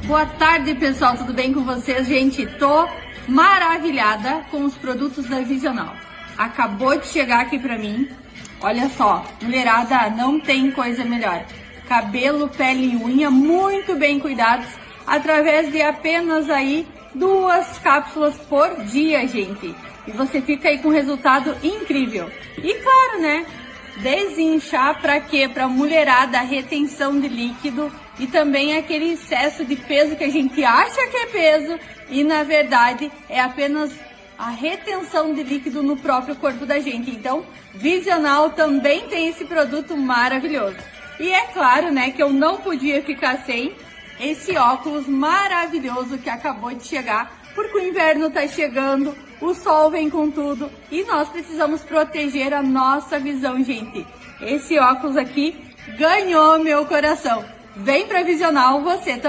Boa tarde, pessoal, tudo bem com vocês? Gente, tô maravilhada com os produtos da Visional. Acabou de chegar aqui pra mim. Olha só, mulherada, não tem coisa melhor. Cabelo, pele e unha muito bem cuidados através de apenas aí 2 cápsulas por dia, gente. E você fica aí com um resultado incrível. E claro, né? Desinchar para quê? Para mulherada, retenção de líquido e também aquele excesso de peso que a gente acha que é peso e na verdade é apenas a retenção de líquido no próprio corpo da gente. Então, Visional também tem esse produto maravilhoso. E é claro, né, que eu não podia ficar sem esse óculos maravilhoso que acabou de chegar, porque o inverno tá chegando, o sol vem com tudo e nós precisamos proteger a nossa visão, gente. Esse óculos aqui ganhou meu coração. Vem pra Visional você também.